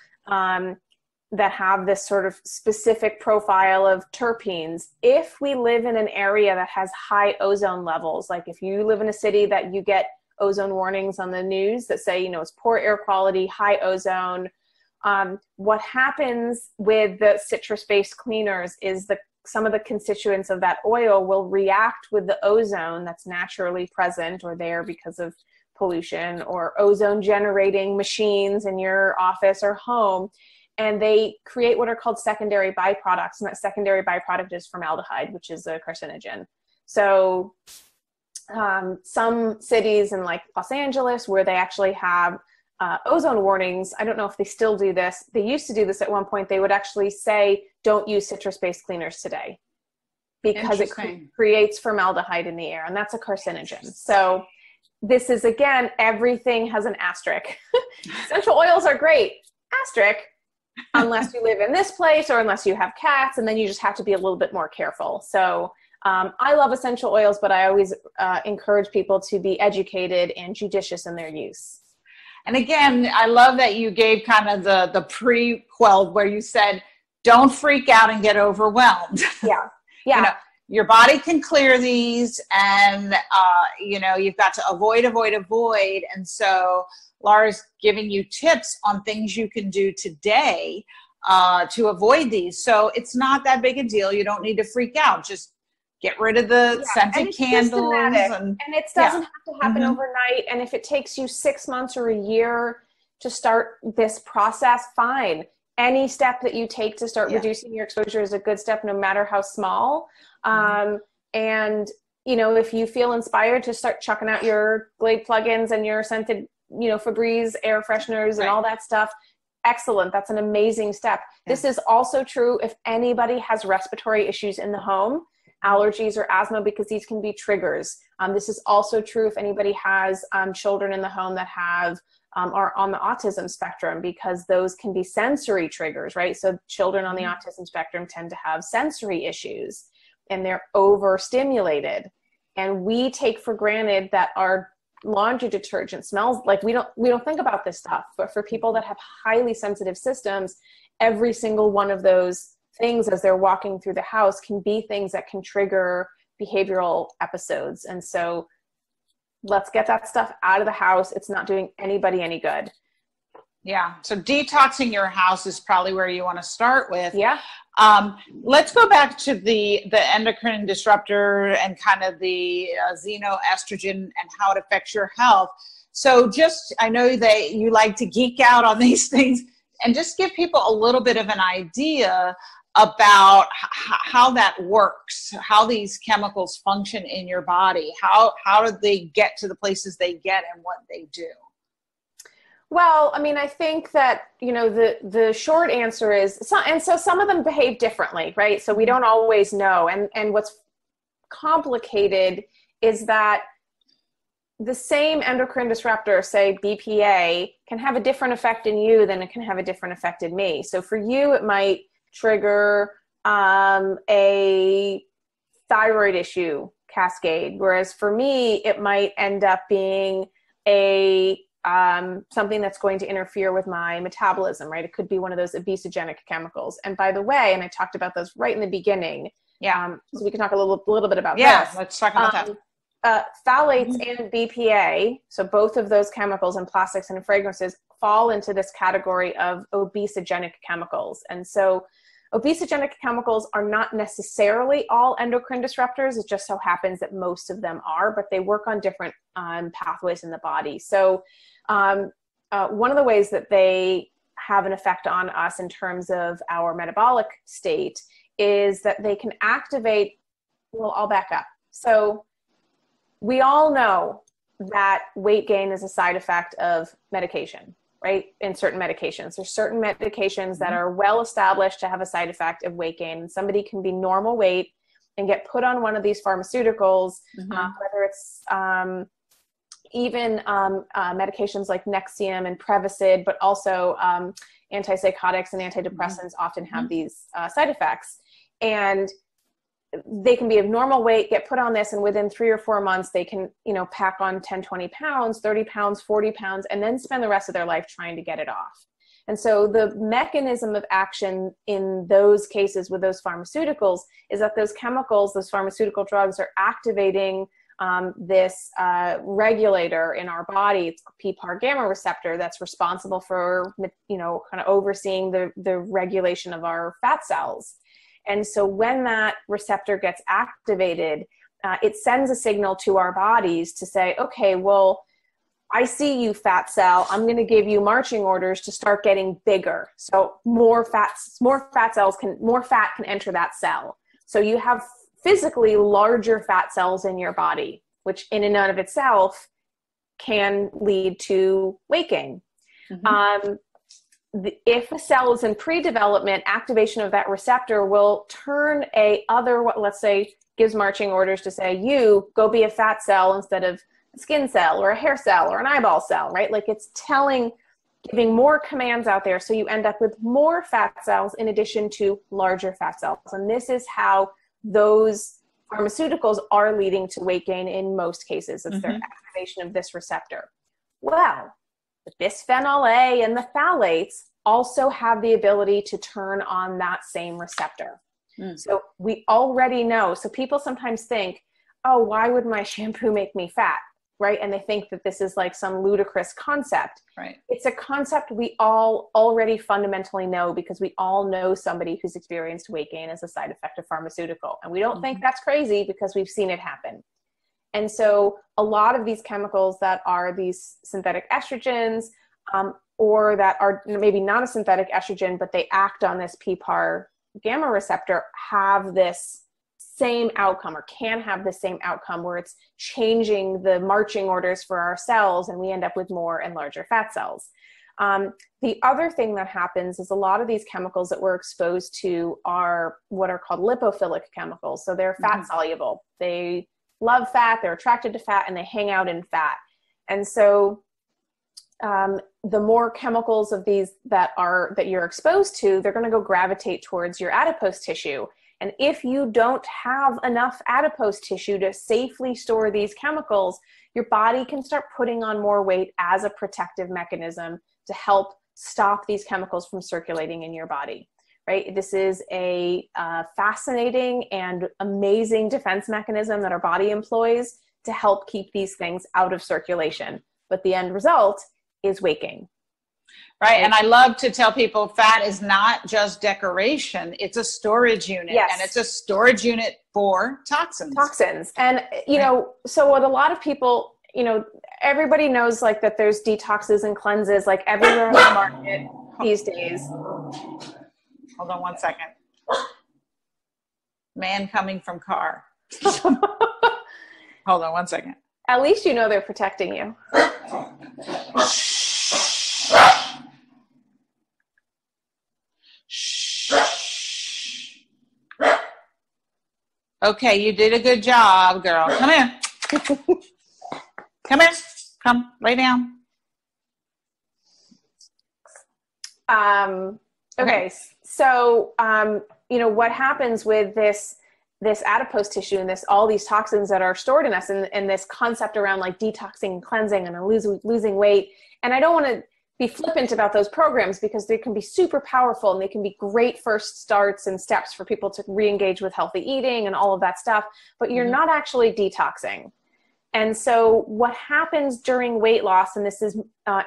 that have this sort of specific profile of terpenes, if we live in an area that has high ozone levels, like if you live in a city that you get ozone warnings on the news that say, it's poor air quality, high ozone. What happens with the citrus-based cleaners is some of the constituents of that oil will react with the ozone that's naturally present or there because of pollution or ozone generating machines in your office or home. And they create what are called secondary byproducts. And that secondary byproduct is formaldehyde, which is a carcinogen. So some cities in like Los Angeles where they actually have ozone warnings, I don't know if they still do this. They used to do this at one point. They would actually say, don't use citrus-based cleaners today because it creates formaldehyde in the air, and that's a carcinogen. So this is, again, everything has an asterisk. Essential oils are great, asterisk, unless you live in this place or unless you have cats, and then you just have to be a little bit more careful. So I love essential oils, but I always encourage people to be educated and judicious in their use. And again, I love that you gave kind of the prequel where you said, don't freak out and get overwhelmed. Yeah. Your body can clear these, and, you've got to avoid. And so Lara's giving you tips on things you can do today to avoid these. So it's not that big a deal. You don't need to freak out. Just get rid of the scented candles. And it doesn't have to happen overnight. And if it takes you 6 months or a year to start this process, fine. Any step that you take to start reducing your exposure is a good step, no matter how small. And, if you feel inspired to start chucking out your Glade plugins and your scented, Febreze air fresheners and all that stuff, excellent. That's an amazing step. This is also true if anybody has respiratory issues in the home, allergies or asthma, because these can be triggers. This is also true if anybody has children in the home that are on the autism spectrum, because those can be sensory triggers, right? So children on the autism spectrum tend to have sensory issues and they're overstimulated. And we take for granted that our laundry detergent smells like we don't think about this stuff. But for people that have highly sensitive systems, every single one of those things as they're walking through the house can be things that can trigger behavioral episodes. And so let's get that stuff out of the house. It's not doing anybody any good. Yeah. So detoxing your house is probably where you want to start with. Yeah. Let's go back to the endocrine disruptor and kind of the xenoestrogen and how it affects your health. So I know that you like to geek out on these things, and just give people a little bit of an idea about how that works, how these chemicals function in your body, how do they get to the places they get and what they do. Well, I mean, I think that, the short answer is, so some of them behave differently, right? So we don't always know. And what's complicated is that the same endocrine disruptor, say BPA, can have a different effect in you than it can have a different effect in me. So for you, it might trigger a thyroid issue cascade, whereas for me, it might end up being something that's going to interfere with my metabolism, right? It could be one of those obesogenic chemicals. And by the way, and I talked about those right in the beginning. Yeah. So we can talk a little bit about this. Yeah, let's talk about that. Phthalates and BPA, so both of those chemicals in plastics and in fragrances, fall into this category of obesogenic chemicals. And so obesogenic chemicals are not necessarily all endocrine disruptors. It just so happens that most of them are, but they work on different pathways in the body. So one of the ways that they have an effect on us in terms of our metabolic state is that they can activate, well, I'll back up. So we all know that weight gain is a side effect of medication, right? In certain medications. There's certain medications that are well established to have a side effect of weight gain. And somebody can be normal weight and get put on one of these pharmaceuticals, whether it's even medications like Nexium and Prevacid, but also antipsychotics and antidepressants often have these side effects. And they can be of normal weight, get put on this, and within 3 or 4 months, they can, pack on 10, 20 pounds, 30 pounds, 40 pounds, and then spend the rest of their life trying to get it off. And so the mechanism of action in those cases with those pharmaceuticals is that those chemicals, those pharmaceutical drugs, are activating this regulator in our body. It's PPAR gamma receptor that's responsible for, kind of overseeing the regulation of our fat cells. And so when that receptor gets activated, it sends a signal to our bodies to say, okay, well, I see you, fat cell. I'm going to give you marching orders to start getting bigger. So more fat can enter that cell. So you have physically larger fat cells in your body, which in and of itself can lead to weight gain. If a cell is in pre-development, activation of that receptor will turn let's say, gives marching orders to say, you go be a fat cell instead of a skin cell or a hair cell or an eyeball cell, right? Like it's giving more commands out there. So you end up with more fat cells in addition to larger fat cells. And this is how those pharmaceuticals are leading to weight gain in most cases. It's their activation of this receptor. Well, the bisphenol A and the phthalates also have the ability to turn on that same receptor. So we already know. So people sometimes think, oh, why would my shampoo make me fat? Right? And they think that this is like some ludicrous concept. Right. It's a concept we all already fundamentally know because we all know somebody who's experienced weight gain as a side effect of pharmaceutical. And we don't think that's crazy because we've seen it happen. And so a lot of these chemicals that are these synthetic estrogens, or that are maybe not a synthetic estrogen, but they act on this PPAR gamma receptor, have this same outcome, or can have the same outcome, where it's changing the marching orders for our cells and we end up with more and larger fat cells. The other thing that happens is a lot of these chemicals that we're exposed to are what are called lipophilic chemicals. So they're fat soluble. They love fat, they're attracted to fat, and they hang out in fat. And so the more chemicals of these that you're exposed to, they're going to go gravitate towards your adipose tissue. And if you don't have enough adipose tissue to safely store these chemicals, your body can start putting on more weight as a protective mechanism to help stop these chemicals from circulating in your body. right? This is a fascinating and amazing defense mechanism that our body employs to help keep these things out of circulation. But the end result is weight gain. Right. And I love to tell people fat is not just decoration. It's a storage unit. Yes. And it's a storage unit for toxins. Toxins. And, you know, so what a lot of people, you know, everybody knows like that there's detoxes and cleanses like everywhere in the market these days. Hold on one second. Man coming from car. Hold on one second. At least you know they're protecting you. Okay, you did a good job, girl. Come here. Come here. Come, lay down. Okay, so, you know, what happens with this adipose tissue and all these toxins that are stored in us and this concept around like detoxing and cleansing and losing weight. And I don't want to be flippant about those programs because they can be super powerful and they can be great first starts and steps for people to re-engage with healthy eating and all of that stuff, but you're not actually detoxing. And so what happens during weight loss, and this is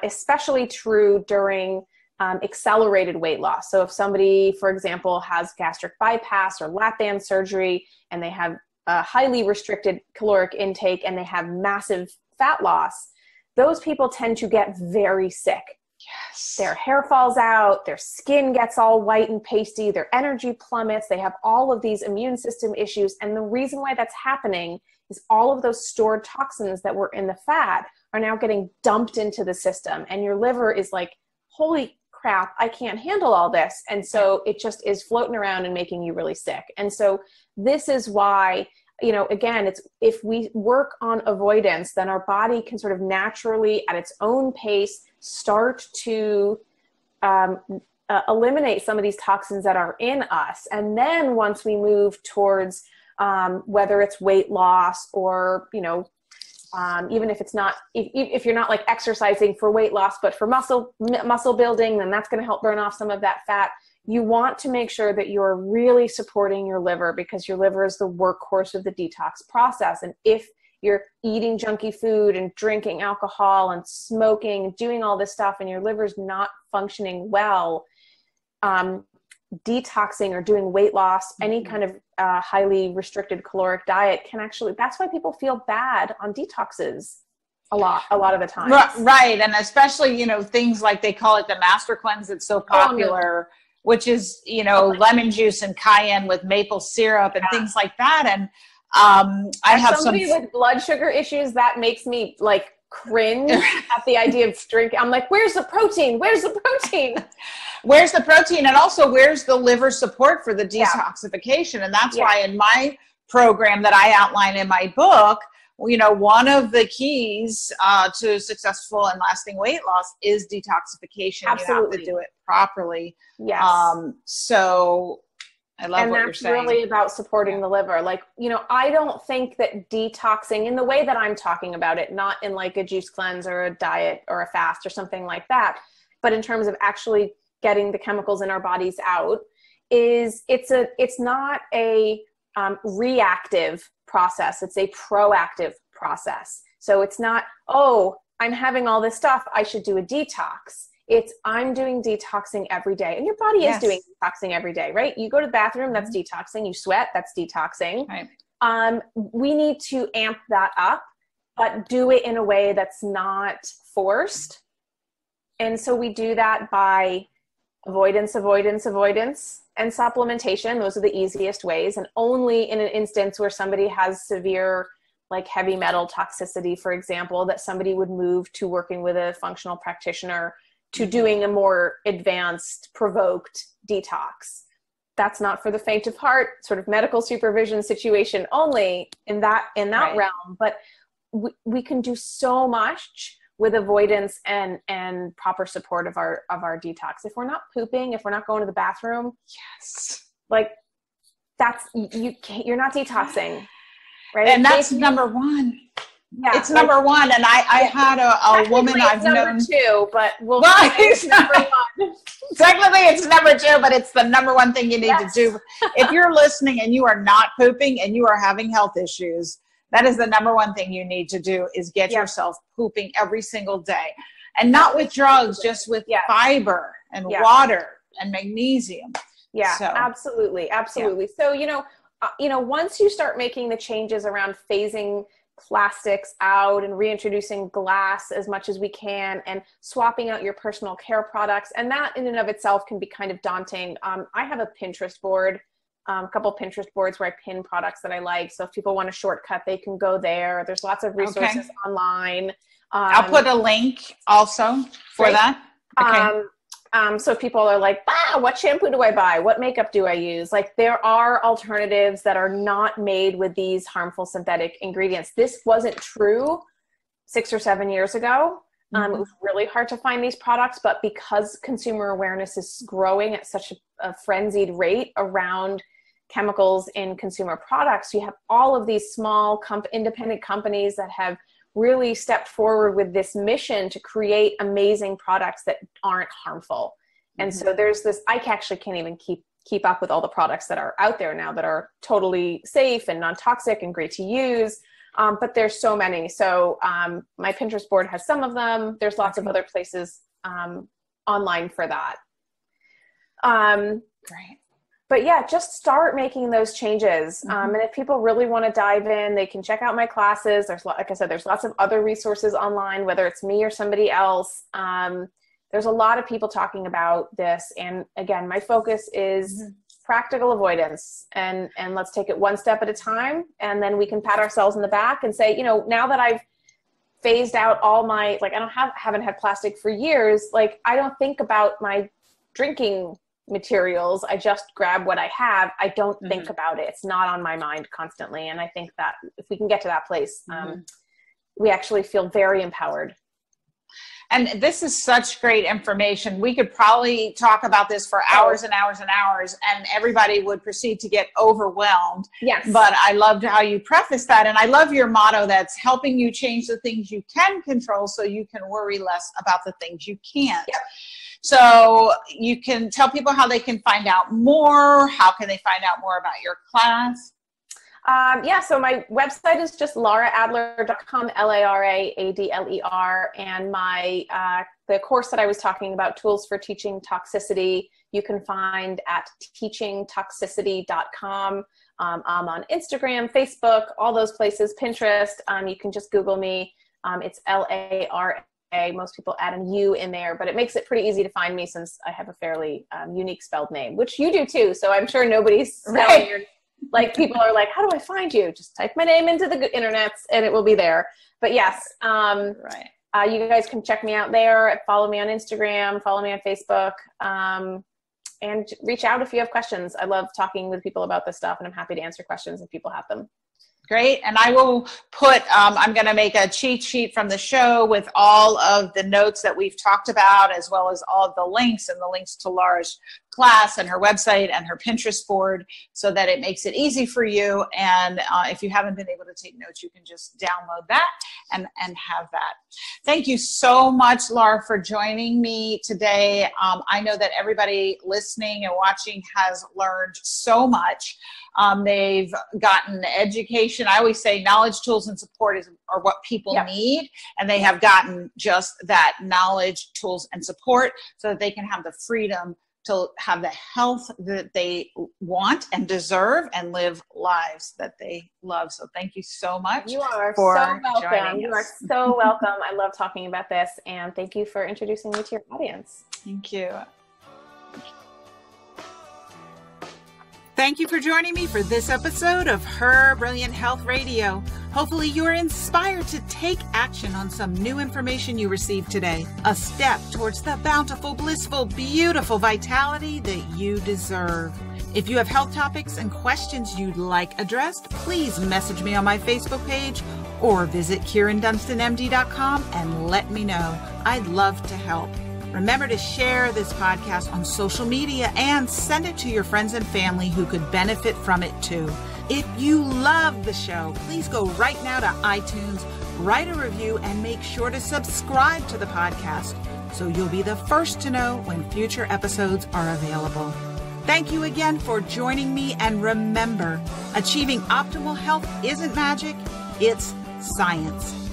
especially true during accelerated weight loss. So if somebody, for example, has gastric bypass or lap band surgery and they have a highly restricted caloric intake and they have massive fat loss, those people tend to get very sick. Yes. Their hair falls out, their skin gets all white and pasty, their energy plummets, they have all of these immune system issues. And the reason why that's happening is all of those stored toxins that were in the fat are now getting dumped into the system. And your liver is like, holy crap, I can't handle all this. And so it just is floating around and making you really sick. And so this is why, you know, again, it's if we work on avoidance, then our body can sort of naturally at its own pace start to eliminate some of these toxins that are in us. And then once we move towards whether it's weight loss or, you know, even if it's not, if you're not like exercising for weight loss, but for muscle building, then that's going to help burn off some of that fat. You want to make sure that you're really supporting your liver because your liver is the workhorse of the detox process. And if you're eating junky food and drinking alcohol and smoking and doing all this stuff and your liver's not functioning well, detoxing or doing weight loss, any kind of highly restricted caloric diet can actually, that's why people feel bad on detoxes a lot of the time. Right. And especially, you know, things like they call it the master cleanse that's so popular, which is, you know, lemon juice and cayenne with maple syrup and things like that. And I have somebody with blood sugar issues, that makes me like cringe at the idea of drinking. I'm like, where's the protein? Where's the protein? Where's the protein? And also where's the liver support for the detoxification? And that's why in my program that I outline in my book, you know, one of the keys to successful and lasting weight loss is detoxification. Absolutely. You have to do it properly. Yes. So I love what you're saying. And that's really about supporting the liver. Like, you know, I don't think that detoxing in the way that I'm talking about it, not in like a juice cleanse or a diet or a fast or something like that, but in terms of actually getting the chemicals in our bodies out, it's not a reactive process. It's a proactive process. So it's not, oh, I'm having all this stuff, I should do a detox. It's I'm doing detoxing every day. And your body is doing detoxing every day, right? You go to the bathroom, that's detoxing. You sweat, that's detoxing. Right. We need to amp that up, but do it in a way that's not forced. And so we do that by avoidance, and supplementation. Those are the easiest ways. And only in an instance where somebody has severe, like heavy metal toxicity, for example, that somebody would move to working with a functional practitioner to doing a more advanced provoked detox. That's not for the faint of heart, sort of medical supervision situation only in that realm. But we can do so much with avoidance and proper support of our detox. If we're not pooping, if we're not going to the bathroom, like you're not detoxing, right? And that's number one. Yeah, it's number one. And I had a woman I've known. Number two, but we'll say it's number one. Technically, it's number two, but it's the number one thing you need to do. If you're listening and you are not pooping and you are having health issues, that is the number one thing you need to do, is get yourself pooping every single day. And not with drugs, just with fiber and water and magnesium. Yeah, so, absolutely. Absolutely. Yeah. So, once you start making the changes around phasing plastics out and reintroducing glass as much as we can and swapping out your personal care products, and that in and of itself can be kind of daunting. I have a Pinterest board, a couple Pinterest boards where I pin products that I like. So if people want a shortcut, they can go there. There's lots of resources online. I'll put a link also for that. Okay. So people are like, what shampoo do I buy? What makeup do I use? Like, there are alternatives that are not made with these harmful synthetic ingredients. This wasn't true 6 or 7 years ago. It was really hard to find these products, but because consumer awareness is growing at such a frenzied rate around chemicals in consumer products, you have all of these small independent companies that have really stepped forward with this mission to create amazing products that aren't harmful. And so there's this, I actually can't even keep up with all the products that are out there now that are totally safe and non-toxic and great to use. But there's so many. So my Pinterest board has some of them. There's lots of other places online for that. Great. But yeah, just start making those changes. And if people really want to dive in, they can check out my classes. There's, like I said, there's lots of other resources online, whether it's me or somebody else. There's a lot of people talking about this. And again, my focus is practical avoidance. And let's take it one step at a time. And then we can pat ourselves in the back and say, now that I've phased out all my, like, I haven't had plastic for years. Like, I don't think about my drinking materials. I just grab what I have. I don't think about it. It's not on my mind constantly. And I think that if we can get to that place, we actually feel very empowered. And this is such great information. We could probably talk about this for hours and hours and hours, and everybody would proceed to get overwhelmed. Yes. But I loved how you prefaced that. And I love your motto, that's helping you change the things you can control so you can worry less about the things you can't. Yep. So you can tell people how they can find out more. How can they find out more about your class? So my website is just laraadler.com, LARAADLER. And the course that I was talking about, Tools for Teaching Toxicity, you can find at teachingtoxicity.com. I'm on Instagram, Facebook, all those places, Pinterest. You can just Google me. It's LARA. Most people add a U in there, but it makes it pretty easy to find me since I have a fairly unique spelled name, which you do too. So I'm sure nobody's spelling your, like, people are like, how do I find you? Just type my name into the internet and it will be there. But yes, you guys can check me out there. Follow me on Instagram, follow me on Facebook, and reach out if you have questions. I love talking with people about this stuff, and I'm happy to answer questions if people have them. Great. And I will put, I'm going to make a cheat sheet from the show with all of the notes that we've talked about, as well as all of the links and the links to Lara's class and her website and her Pinterest board, so that it makes it easy for you. And if you haven't been able to take notes, you can just download that and have that. Thank you so much, Lara, for joining me today. I know that everybody listening and watching has learned so much. They've gotten education. I always say knowledge, tools, and support are what people need. And they have gotten just that: knowledge, tools, and support, so that they can have the freedom to have the health that they want and deserve and live lives that they love. So thank you so much. You are so welcome. You are so welcome. I love talking about this, and thank you for introducing me to your audience. Thank you. Thank you for joining me for this episode of Her Brilliant Health Radio. Hopefully you're inspired to take action on some new information you received today. A step towards the bountiful, blissful, beautiful vitality that you deserve. If you have health topics and questions you'd like addressed, please message me on my Facebook page or visit KyrinDunstonMD.com and let me know. I'd love to help. Remember to share this podcast on social media and send it to your friends and family who could benefit from it too. If you love the show, please go right now to iTunes, write a review, and make sure to subscribe to the podcast so you'll be the first to know when future episodes are available. Thank you again for joining me, and remember, achieving optimal health isn't magic, it's science.